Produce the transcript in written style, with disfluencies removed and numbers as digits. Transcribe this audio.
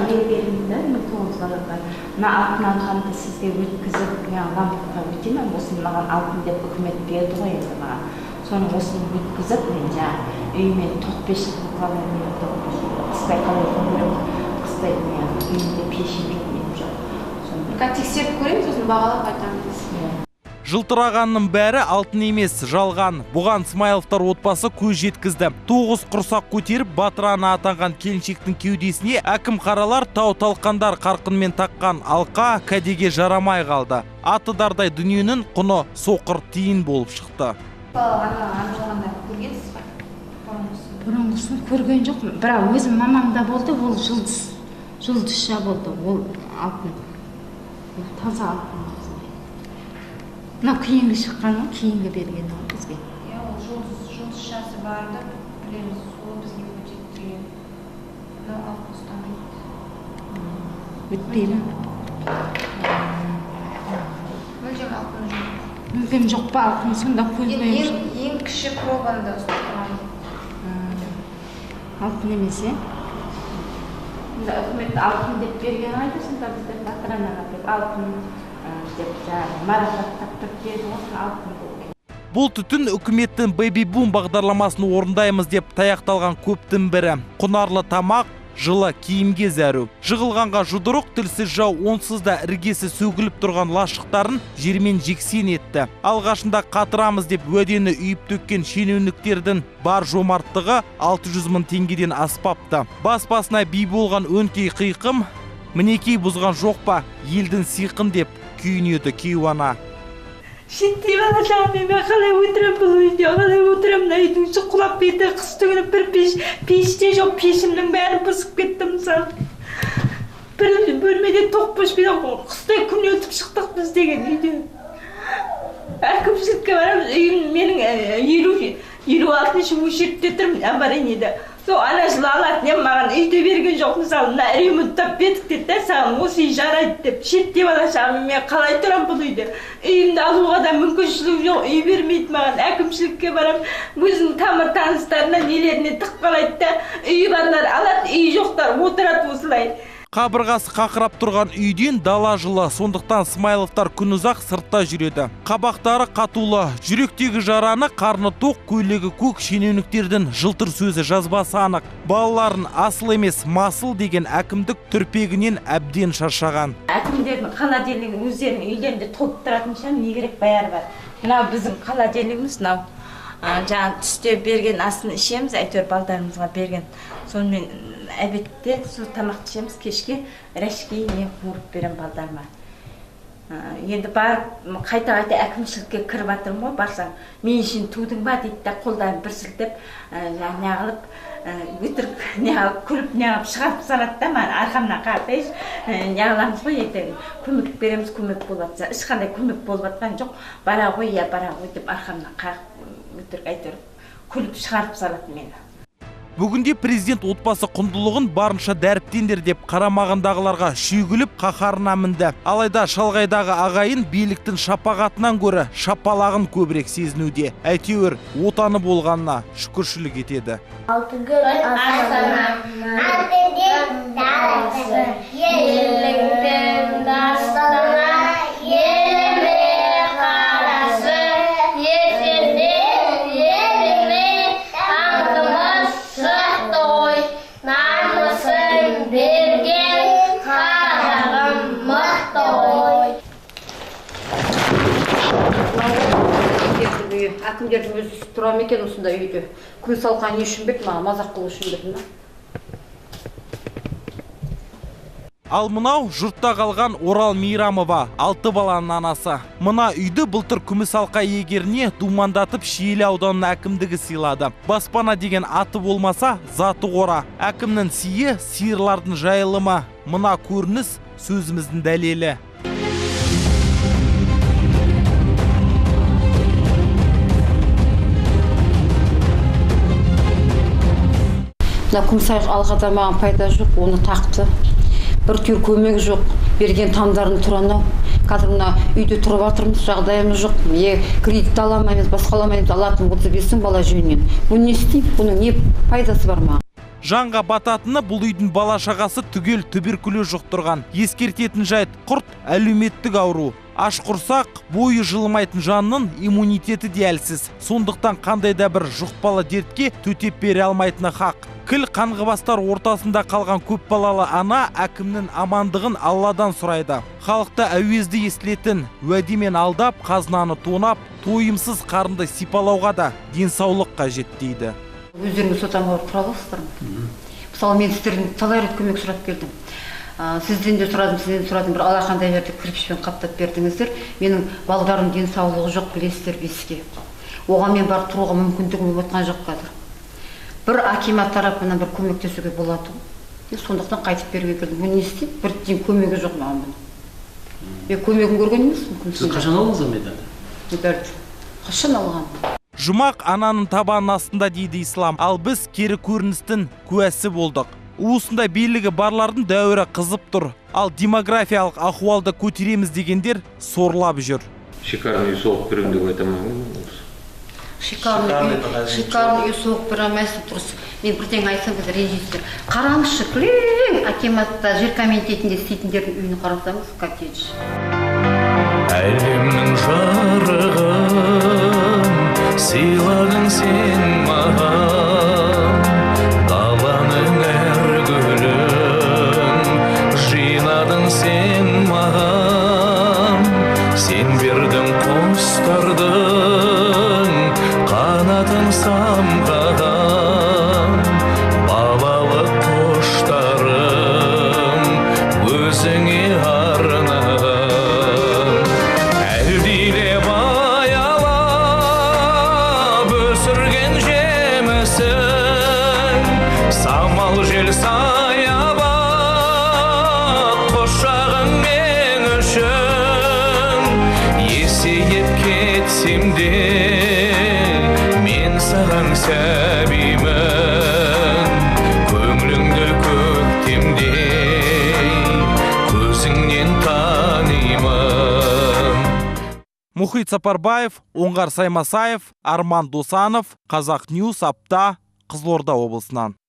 не бердім да, 1900 балаға. Мына алтын алғанды сізге өткізіп, лампаға өтемін, осыны маған алтын деп үкімет берді ғой енді маған. Соны осыны өткізіп, мен үйіме 45 жыл қалай қыстай қалай қыстай үйімде пешім жоқ, менің жоқ. Тексеріп көреміз, сосын бағалап айтамыз. Жылтырағанның бәрі алтын емес, жалған. Бұған Смайловтар отбасы көз жеткізді. 9 құрсақ көтеріп, батырана атанған келіншектің кеудесіне әкім қаралар тау-талқандар қарқынмен таққан алқа кәдеге жарамай қалды. Атыдардай дүниенің құны соқыр тиын болып шықты. Бұрынғысын көрген жоқ, бірақ өзім мамамда болды, ол жұлдызша болды, ол алтын. Таза алтын. Мынау кейінгі шыққаны, кейінгі берген ол бізге. Ол жұлдызшасы барды, білеміз, ол бізге өтеттеген. Мынау алтын жоқ. Өтпейді. Мүлдем алтын жоқ. Мүлдем жоқ па алтын, сонда көрген жоқ. Ең кіші пробаны ұстап тұрған. Алтын емес, үкімет алтын деп берген айды, сонда біздер батыранаға деп алтын деп марапаттап тұрып осы алтын болған. Бұл түтін үкіметтің бэби-бум бағдарламасын орындаймыз деп таяқталған көптің бірі. Құнарлы тамақ, жылы киімге зәру. Жығылғанға жұдырық, тілсіз жау онсыз да іргесі сөгіліп тұрған лашықтарын жермен жексен етті. Алғашында қатырамыз деп уәдені үйіп төккен шенеуніктердің бар жомарттығы 600 мың теңгеден аспапты. Бас-басына би болған өңкей қиқым, мінекей бұзған жоқ па, елдің сиқын деп күйінеді кейуана. Шетте бала жағымен мен қалай өтірім бұл үйде, қалай өтірім мына үйдің іші құлап кетті, қыстыгіні бір пеште жоқ, пешімнің бәрі бұзып кетті мысалы. Бір бөлмеде тоқ бөшпеден қыстай күн өтіп шықтық біз деген үйде. Әкімшілікке барамыз, үйім менің 56-шы өшіртте тұрмын, аварийныйда. Сол ана жылы алатын, маған үйде берген жоқ, мысалы, мына ремонттап беттік деді, саған осы үй жарайды деп. Шетте бала шағым, мен қалай тұрам бұл үйде? Үйімді алуға да мүмкіншілік жоқ, үй бермейді маған. Әкімшілікке барам, өзінің тамыр таныстарына нелеріне тықпалайды да, үйі барлар алады, үйі жоқтар отырады осылай. Қабырғасы қақырап тұрған үйден дала жылы, сондықтан Смайловтар күн ұзақ сыртта жүреді. Қабақтары қатулы, жүректегі жараны, қарны тоқ, көйлегі көк, шенеуніктердің жылтыр сөзі жазбасы анық. Балаларын асыл емес, масыл деген әкімдік түрпегінен әбден шаршаған. Әкімдердің холодильнигін өздерінің үйлерінде толып тұратынша не керек бәрі бар. Мынау біздің холодильнигіміз, мынау жаңа түсте берген асын ішеміз, әйтеуір балдарымызға берген. Сонымен әбетте су тамақ ішеміз, кешке рәшки не қуырып берем балдарыма. Енді барып қайта-қайта әкімшілікке кіріп жатырмын ғой, барсаң, мен үшін тудың ба дейді да, қолдарын бір сілтеп, неғылып, өтірік неғылып, күліп неғылып шығарып салады да, маған арқамнан қағып, неғыламыз ғой, ертең көмек береміз, көмек болып жатса, ешқандай көмек болып жатқан жоқ, бара ғой, я бара ғой деп арқамнан қағып, өтірік әйтеуір күліп шығарып салады мені. Бүгінде президент отбасы құндылығын барынша дәріптендер деп қарамағындағыларға шүйгіліп қаһарына мінді. Алайда шалғайдағы ағайын биліктің шапағатынан көрі шапалағын көбірек сезінуде. Әйтеуір отаны болғанына шүкіршілік етеді. Әкімдердің өзі тұра ма екен осында үйде? Күн салқан не үшін бет, маған мазақ қылу үшін бет ма? Ал мынау жұртта қалған Орал Мейрамова, 6 баланың анасы. Мына үйді былтыр күміс алқа егеріне думандатып Шиелі ауданының әкімдігі сыйлады. Баспана деген аты болмаса, заты қора. Әкімнің сыйы сиырлардың жайылымы. Мына көрініс сөзіміздің дәлелі. Күміс алқада маған пайда жоқ, оны тақты. Бір түйір көмек жоқ, берген тамдарын тұраны. Қазір мына үйде тұрып жатырмыз, жағдайымыз жоқ. Кредит аламаймыз, басқа аламаймыз, алатын 35 бала жөнінен. Бұны не істеймін? Бұның не пайдасы бар маған? Жанға бататыны бұл үйдің бала шағасы түгел туберкулез жұқтырған. Ескертетін жайт құрт әлеуметтік ауру. Аш құрсақ, бойы жылымайтын жанның иммунитеті де әлсіз. Сондықтан қандай да бір жұқпалы дертке төтеп бере алмайтыны хақ. Кіл қаңғыбастар ортасында қалған көп балалы ана әкімнің амандығын Алладан сұрайды. Халықты әуезді естілетін уәдемен алдап, қазынаны тонап, тойымсыз қарынды сипалауға да денсаулық қажет дейді. Өздеріңіз сотанға барып тұра аласыздар ма? Мысалы, мен сіздерден талай рет көмек сұрап келдім. Сізден де сұрадым, бір алақандай жерде кірпішпен қаптап бердіңіздер. Менің балдарым денсаулығы жоқ, білесіздер, беске. Оған мен барып тұруға мүмкіндігім отқан жоқ қазір. Бір акимат тарапынан бір көмектесуге болады. Сондықтан қайтып беруге келдім. Мен не істеймін? Бір тиын көмегі жоқ маған бұның. Мен көмегін көрген емеспін. Сіз қашан алдыңыз медальді? Медальді. Қашан алған? Жұмақ ананың табанының астында дейді ислам. Ал біз кері көріністің куәсі болдық. Уысында белгілі барлардың дәуірі қызып тұр. Ал демографиялық ахуалды көтереміз дегендер сорлап жүр. Шикарный үй соғып берем деп айтамын. Шикарный үй соғып бере алмайсың тұрыс. Мен бірден айтсам біз ренжисіздер. Қараңызшы, кілең акиматта жер комитетінде істейтіндердің үйін қарасаңыз, коттедж. Әлемнің жарығын сыйладың сен маған, даланың әр гүлін жинадың сен маған, сен бердің құстардың қанатын самғаған, балалық құштарым өзіңе арнаған. Самал жел саябақ құшағың мен үшін, есейіп кетсем де мен саған сәбимін, көңіліңді көктемдей көзіңнен танимын. Мұхит Сапарбаев, Оңғар Саймасаев, Арман Досанов, Қазақ Ньюс, Апта, Қызылорда облысынан.